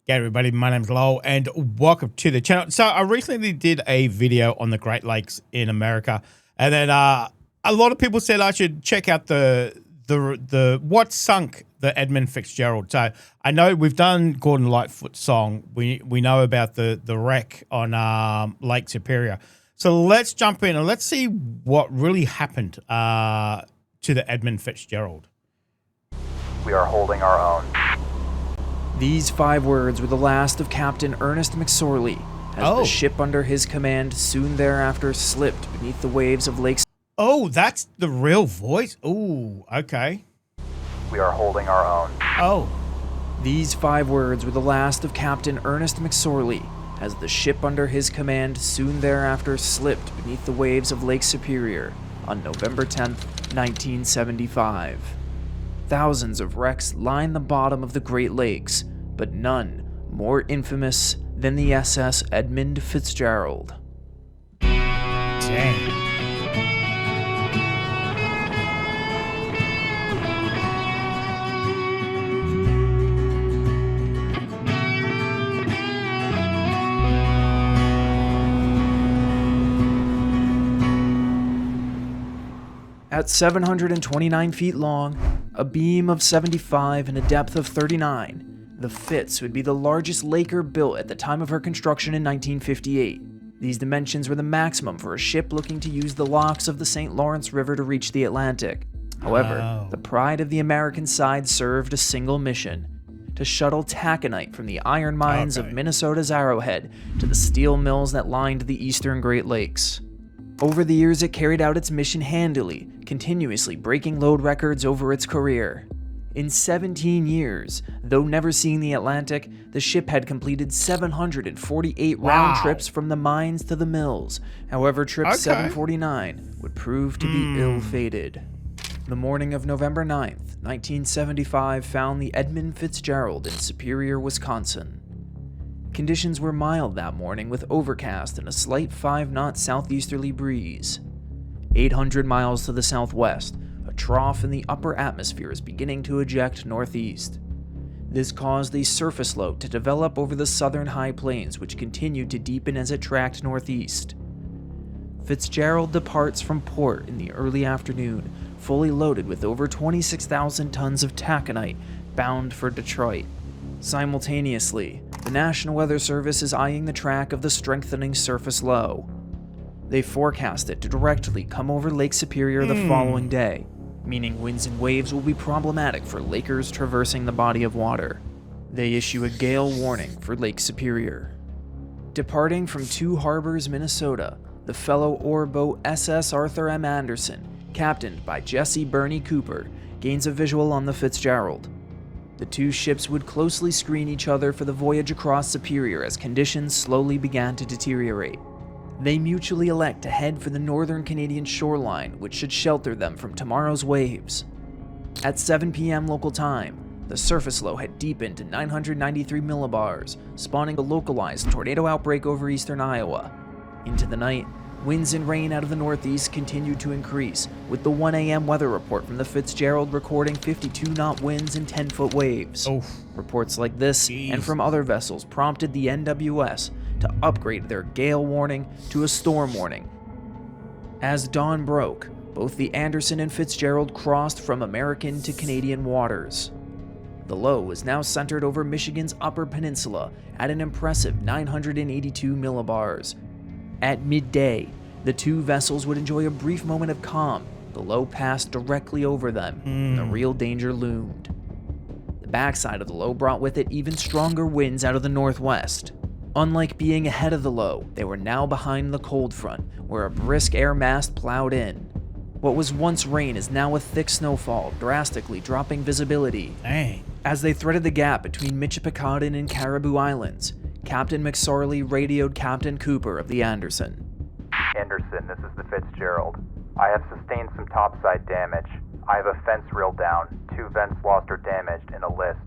G'day everybody, my name's Lowell and welcome to the channel. So I recently did a video on the Great Lakes in America, and then a lot of people said I should check out the what sunk the Edmund Fitzgerald. So I know we've done Gordon Lightfoot's song. We know about the wreck on Lake Superior. So let's jump in and let's see what really happened to the Edmund Fitzgerald. We are holding our own. These 5 words were the last of Captain Ernest McSorley, as the ship under his command soon thereafter slipped beneath the waves of Lake. Oh, that's the real voice? Oh, okay. We are holding our own. Oh. These 5 words were the last of Captain Ernest McSorley, as the ship under his command soon thereafter slipped beneath the waves of Lake Superior on November 10th, 1975. Thousands of wrecks line the bottom of the Great Lakes, but none more infamous than the SS Edmund Fitzgerald. Dang. At 729 feet long, a beam of 75 and a depth of 39, the Fitz would be the largest laker built at the time of her construction in 1958. These dimensions were the maximum for a ship looking to use the locks of the St. Lawrence River to reach the Atlantic. However, the pride of the American side served a single mission: to shuttle taconite from the iron mines of Minnesota's Arrowhead to the steel mills that lined the eastern Great Lakes. Over the years, it carried out its mission handily, continuously breaking load records over its career. In 17 years, though never seeing the Atlantic, the ship had completed 748 round trips from the mines to the mills. However, trip 749 would prove to be ill-fated. The morning of November 9th, 1975 found the Edmund Fitzgerald in Superior, Wisconsin. Conditions were mild that morning with overcast and a slight 5-knot southeasterly breeze. 800 miles to the southwest, a trough in the upper atmosphere is beginning to eject northeast. This caused a surface low to develop over the southern high plains, which continued to deepen as it tracked northeast. Fitzgerald departs from port in the early afternoon, fully loaded with over 26,000 tons of taconite, bound for Detroit. Simultaneously, the National Weather Service is eyeing the track of the strengthening surface low. They forecast it to directly come over Lake Superior the following day, meaning winds and waves will be problematic for lakers traversing the body of water. They issue a gale warning for Lake Superior. Departing from Two Harbors, Minnesota, the fellow ore boat SS Arthur M. Anderson, captained by Jesse Bernie Cooper, gains a visual on the Fitzgerald. The two ships would closely screen each other for the voyage across Superior as conditions slowly began to deteriorate. They mutually elect to head for the northern Canadian shoreline, which should shelter them from tomorrow's waves. At 7 p.m. local time, the surface low had deepened to 993 millibars, spawning a localized tornado outbreak over eastern Iowa. Into the night, winds and rain out of the northeast continued to increase, with the 1 a.m. weather report from the Fitzgerald recording 52-knot winds and 10-foot waves. Reports like this and from other vessels prompted the NWS to upgrade their gale warning to a storm warning. As dawn broke, both the Anderson and Fitzgerald crossed from American to Canadian waters. The low was now centered over Michigan's Upper Peninsula at an impressive 982 millibars. At midday, the two vessels would enjoy a brief moment of calm. The low passed directly over them, and the real danger loomed. The backside of the low brought with it even stronger winds out of the northwest. Unlike being ahead of the low, they were now behind the cold front, where a brisk air mass plowed in. What was once rain is now a thick snowfall, drastically dropping visibility. Dang. As they threaded the gap between Michipicoten and Caribou Islands, Captain McSorley radioed Captain Cooper of the Anderson. Anderson, this is the Fitzgerald. I have sustained some topside damage. I have a fence reel down, 2 vents lost or damaged, and a list.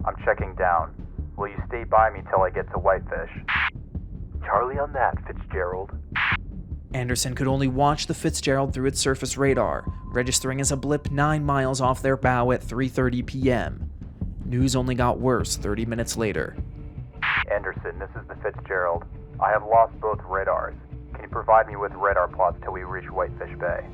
I'm checking down. Will you stay by me till I get to Whitefish? Charlie on that, Fitzgerald. Anderson could only watch the Fitzgerald through its surface radar, registering as a blip 9 miles off their bow at 3:30 p.m. News only got worse 30 minutes later. Anderson, this is the Fitzgerald. I have lost both radars. Can you provide me with radar plots till we reach Whitefish Bay?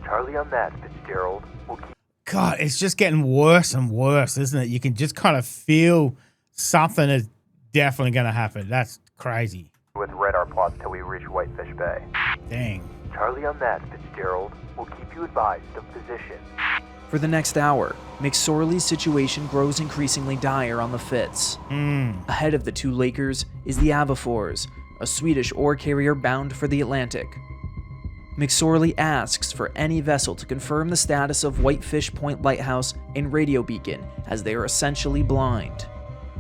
Charlie on that, Fitzgerald. We'll keep... God, it's just getting worse and worse, isn't it? You can just kind of feel something is definitely going to happen. That's crazy. With radar plots till we reach Whitefish Bay. Dang. Charlie on that, Fitzgerald. We'll keep you advised of position. For the next hour, McSorley's situation grows increasingly dire on the Fitz. Ahead of the two Lakers is the Avafors, a Swedish ore carrier bound for the Atlantic. McSorley asks for any vessel to confirm the status of Whitefish Point Lighthouse and radio beacon, as they are essentially blind.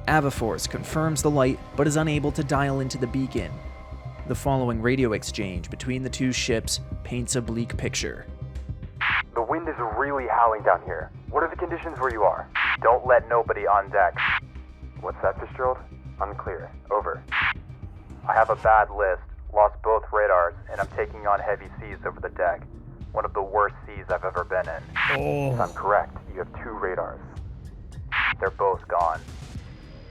Avafors confirms the light, but is unable to dial into the beacon. The following radio exchange between the two ships paints a bleak picture. The wind is really howling down here. What are the conditions where you are? Don't let nobody on deck. What's that, Fitzgerald? Unclear. Over. I have a bad list. Lost both radars, and I'm taking on heavy seas over the deck. One of the worst seas I've ever been in. Oh. If I'm correct, you have 2 radars. They're both gone.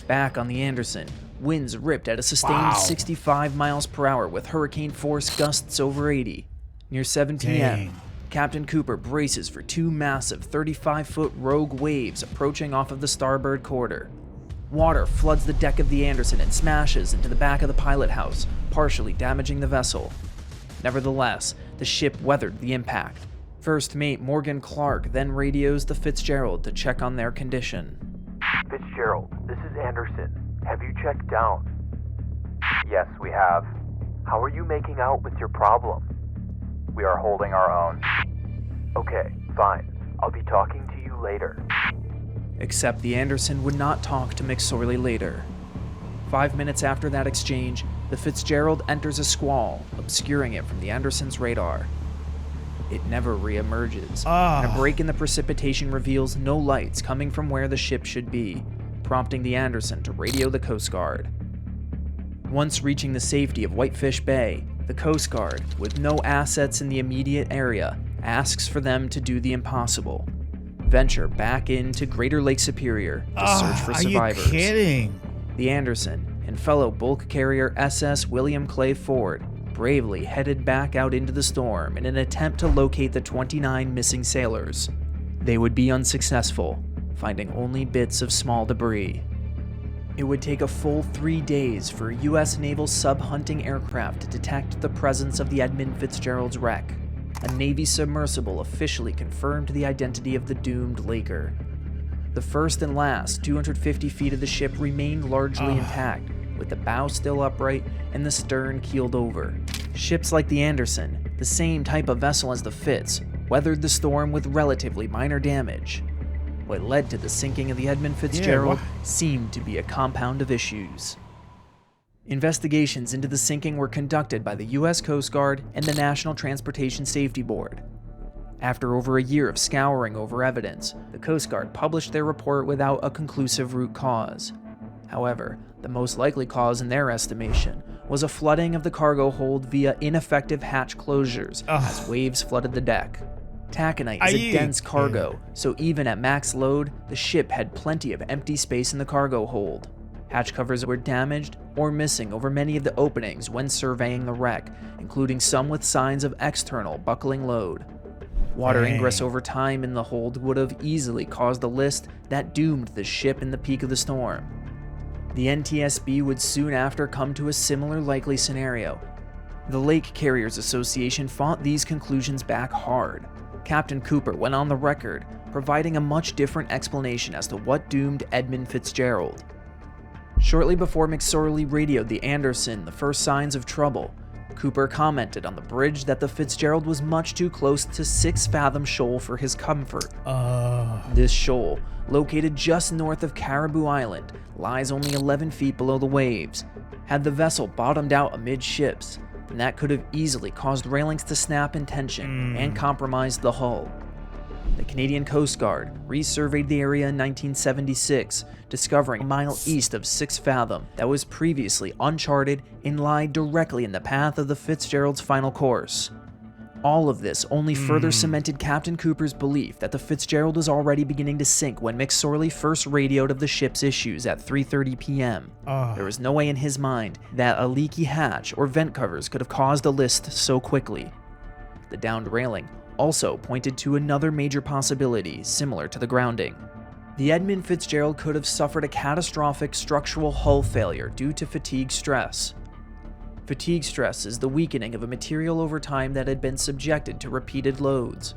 Back on the Anderson, winds ripped at a sustained 65 miles per hour with hurricane force gusts over 80. Near 7 p.m., Dang. Captain Cooper braces for 2 massive 35-foot rogue waves approaching off of the starboard quarter. Water floods the deck of the Anderson and smashes into the back of the pilot house, partially damaging the vessel. Nevertheless, the ship weathered the impact. First Mate Morgan Clark then radios the Fitzgerald to check on their condition. Fitzgerald, this is Anderson. Have you checked down? Yes, we have. How are you making out with your problem? We are holding our own. Okay, fine. I'll be talking to you later. Except the Anderson would not talk to McSorley later. 5 minutes after that exchange, the Fitzgerald enters a squall, obscuring it from the Anderson's radar. It never re-emerges, and a break in the precipitation reveals no lights coming from where the ship should be, prompting the Anderson to radio the Coast Guard. Once reaching the safety of Whitefish Bay, the Coast Guard, with no assets in the immediate area, asks for them to do the impossible. Venture back into Greater Lake Superior to search for survivors. Are you kidding? The Anderson and fellow bulk carrier SS William Clay Ford bravely headed back out into the storm in an attempt to locate the 29 missing sailors. They would be unsuccessful, finding only bits of small debris. It would take a full 3 days for a U.S. naval sub-hunting aircraft to detect the presence of the Edmund Fitzgerald's wreck. A Navy submersible officially confirmed the identity of the doomed Laker. The first and last 250 feet of the ship remained largely intact, with the bow still upright and the stern keeled over. Ships like the Anderson, the same type of vessel as the Fitz, weathered the storm with relatively minor damage. What led to the sinking of the Edmund Fitzgerald seemed to be a compound of issues. Investigations into the sinking were conducted by the U.S. Coast Guard and the National Transportation Safety Board. After over a year of scouring over evidence, the Coast Guard published their report without a conclusive root cause. However, the most likely cause in their estimation was a flooding of the cargo hold via ineffective hatch closures as waves flooded the deck. Taconite is a dense cargo, so even at max load, the ship had plenty of empty space in the cargo hold. Hatch covers were damaged or missing over many of the openings when surveying the wreck, including some with signs of external buckling load. Water ingress over time in the hold would have easily caused the list that doomed the ship in the peak of the storm. The NTSB would soon after come to a similar likely scenario. The Lake Carriers Association fought these conclusions back hard. Captain Cooper went on the record, providing a much different explanation as to what doomed Edmund Fitzgerald. Shortly before McSorley radioed the Anderson the first signs of trouble, Cooper commented on the bridge that the Fitzgerald was much too close to 6 Fathom Shoal for his comfort. This shoal, located just north of Caribou Island, lies only 11 feet below the waves. Had the vessel bottomed out amidships, then that could have easily caused railings to snap in tension and compromised the hull. The Canadian Coast Guard resurveyed the area in 1976, discovering a mile east of 6 Fathom that was previously uncharted and lied directly in the path of the Fitzgerald's final course. All of this only further cemented Captain Cooper's belief that the Fitzgerald was already beginning to sink when McSorley first radioed of the ship's issues at 3:30 p.m. There was no way in his mind that a leaky hatch or vent covers could have caused a list so quickly. The downed railing also pointed to another major possibility similar to the grounding. The Edmund Fitzgerald could have suffered a catastrophic structural hull failure due to fatigue stress. Fatigue stress is the weakening of a material over time that had been subjected to repeated loads.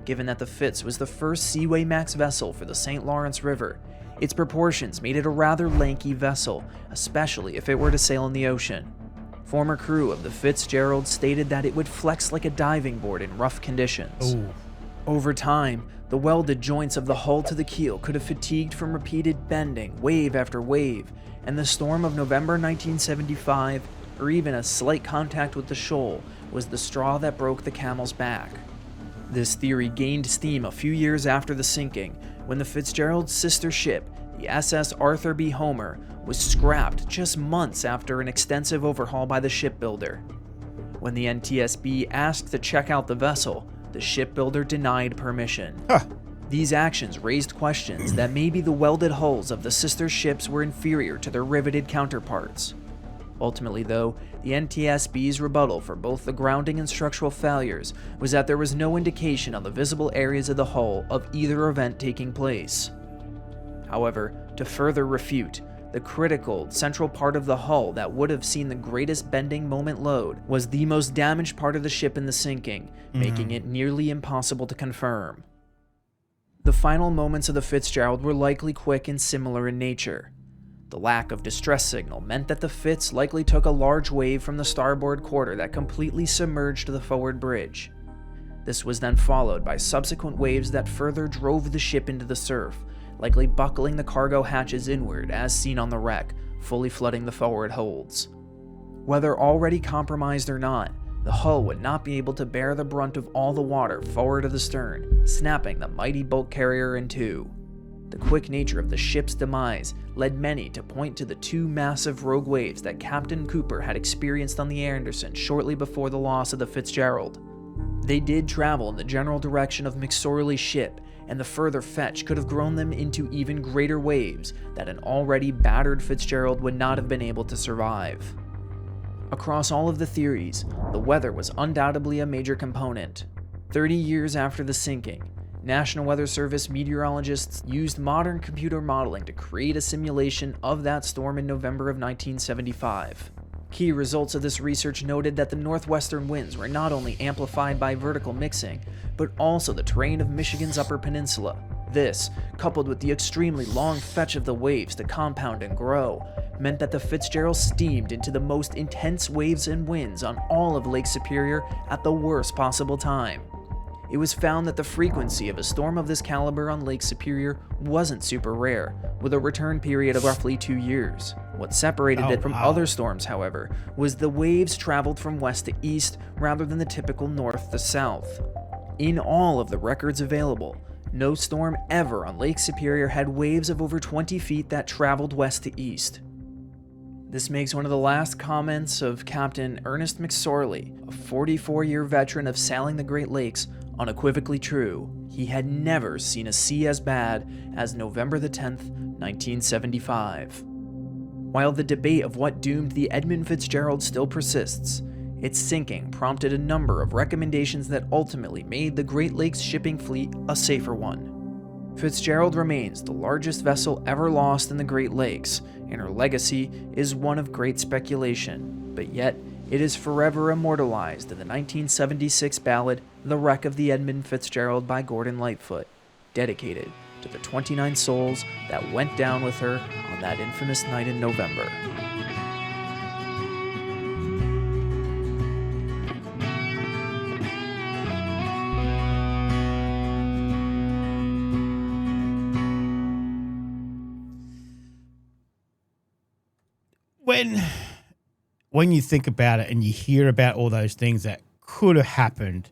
Given that the Fitz was the first Seaway Max vessel for the St. Lawrence River, its proportions made it a rather lanky vessel, especially if it were to sail in the ocean. Former crew of the Fitzgerald stated that it would flex like a diving board in rough conditions. Ooh. Over time, the welded joints of the hull to the keel could have fatigued from repeated bending, wave after wave, and the storm of November 1975, or even a slight contact with the shoal, was the straw that broke the camel's back. This theory gained steam a few years after the sinking, when the Fitzgerald's sister ship, the SS Arthur B. Homer, was scrapped just months after an extensive overhaul by the shipbuilder. When the NTSB asked to check out the vessel, the shipbuilder denied permission. These actions raised questions that maybe the welded hulls of the sister ships were inferior to their riveted counterparts. Ultimately, though, the NTSB's rebuttal for both the grounding and structural failures was that there was no indication on the visible areas of the hull of either event taking place. However, to further refute, the critical central part of the hull that would have seen the greatest bending moment load was the most damaged part of the ship in the sinking, making it nearly impossible to confirm. The final moments of the Fitzgerald were likely quick and similar in nature. The lack of distress signal meant that the Fitz likely took a large wave from the starboard quarter that completely submerged the forward bridge. This was then followed by subsequent waves that further drove the ship into the surf, likely buckling the cargo hatches inward as seen on the wreck, fully flooding the forward holds. Whether already compromised or not, the hull would not be able to bear the brunt of all the water forward of the stern, snapping the mighty bulk carrier in two. The quick nature of the ship's demise led many to point to the two massive rogue waves that Captain Cooper had experienced on the Anderson shortly before the loss of the Fitzgerald. They did travel in the general direction of McSorley's ship, and the further fetch could have grown them into even greater waves that an already battered Fitzgerald would not have been able to survive. Across all of the theories, the weather was undoubtedly a major component. 30 years after the sinking, National Weather Service meteorologists used modern computer modeling to create a simulation of that storm in November of 1975. Key results of this research noted that the northwestern winds were not only amplified by vertical mixing, but also the terrain of Michigan's Upper Peninsula. This, coupled with the extremely long fetch of the waves to compound and grow, meant that the Fitzgerald steamed into the most intense waves and winds on all of Lake Superior at the worst possible time. It was found that the frequency of a storm of this caliber on Lake Superior wasn't super rare, with a return period of roughly 2 years. What separated it from other storms, however, was the waves traveled from west to east rather than the typical north to south. In all of the records available, no storm ever on Lake Superior had waves of over 20 feet that traveled west to east. This makes one of the last comments of Captain Ernest McSorley, a 44-year veteran of sailing the Great Lakes, unequivocally true. He had never seen a sea as bad as November the 10th, 1975. While the debate of what doomed the Edmund Fitzgerald still persists, its sinking prompted a number of recommendations that ultimately made the Great Lakes shipping fleet a safer one. Fitzgerald remains the largest vessel ever lost in the Great Lakes, and her legacy is one of great speculation, but yet it is forever immortalized in the 1976 ballad The Wreck of the Edmund Fitzgerald by Gordon Lightfoot, dedicated to the 29 souls that went down with her on that infamous night in November. When you think about it and you hear about all those things that could have happened,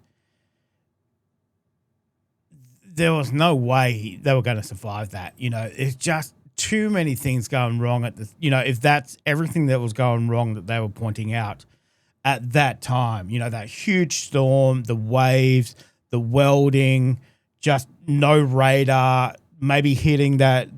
there was no way they were going to survive that. You know, it's just too many things going wrong at the, you know, if that's everything that was going wrong that they were pointing out. at that time. You know, that huge storm, the waves, the welding, just no radar, maybe hitting the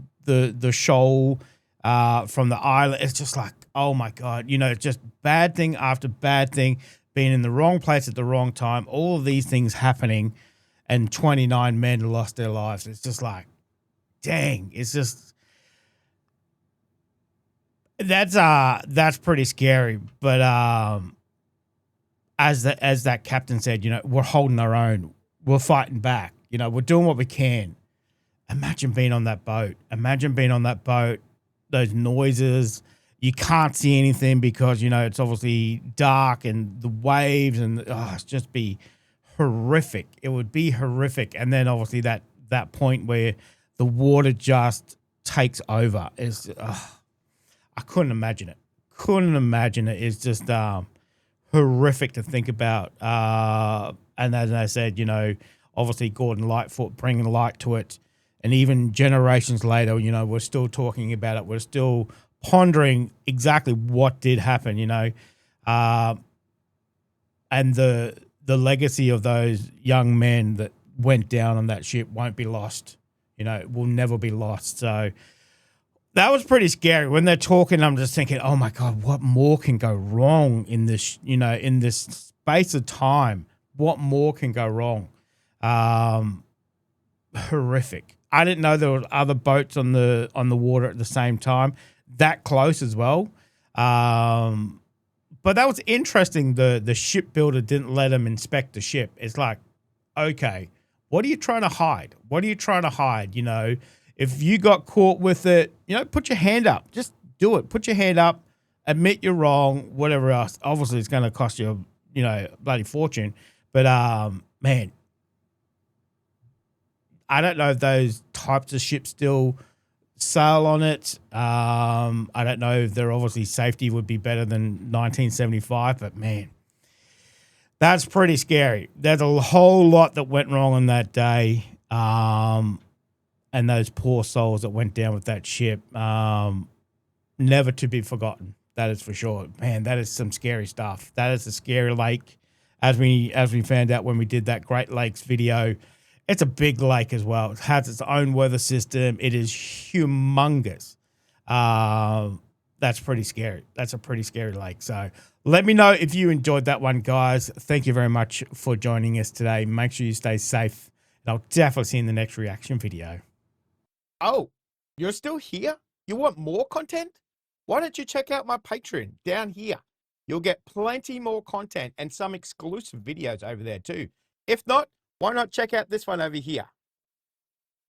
shoal from the island. It's just like, oh my God, you know, just bad thing after bad thing, being in the wrong place at the wrong time, all of these things happening, and 29 men lost their lives. It's just like, dang, it's just, that's pretty scary. But as that captain said, you know, we're holding our own. We're fighting back. You know, we're doing what we can. Imagine being on that boat. Imagine being on that boat, those noises. You can't see anything because, you know, it's obviously dark and the waves and it's just be horrific. It would be horrific. And then obviously that point where the water just takes over is, I couldn't imagine it. Couldn't imagine it. It's just horrific to think about. And as I said, you know, obviously Gordon Lightfoot bringing light to it. And even generations later, you know, we're still talking about it. We're still pondering exactly what did happen, you know. And the legacy of those young men that went down on that ship won't be lost. You know, it will never be lost. So that was pretty scary. When they're talking, I'm just thinking, oh my God, what more can go wrong in this, you know, in this space of time? What more can go wrong? Horrific. I didn't know there were other boats on the water at the same time, that close as well. But that was interesting. The shipbuilder didn't let him inspect the ship. It's like, okay, what are you trying to hide? What are you trying to hide? You know, if you got caught with it, you know, put your hand up. Just do it. Put your hand up. Admit you're wrong. Whatever else. Obviously, it's going to cost you, you know, a bloody fortune. But man, I don't know if those types of ships still sail on it. I don't know if their obviously safety would be better than 1975, but man, that's pretty scary. There's a whole lot that went wrong on that day. And those poor souls that went down with that ship, never to be forgotten. That is for sure. Man, that is some scary stuff. That is a scary lake. As we found out when we did that Great Lakes video, it's a big lake as well. It has its own weather system. It is humongous. That's pretty scary. That's a pretty scary lake. So let me know if you enjoyed that one, guys. Thank you very much for joining us today. Make sure you stay safe, and I'll definitely see you in the next reaction video. Oh, you're still here? You want more content? Why don't you check out my Patreon down here? You'll get plenty more content and some exclusive videos over there too. If not, why not check out this one over here?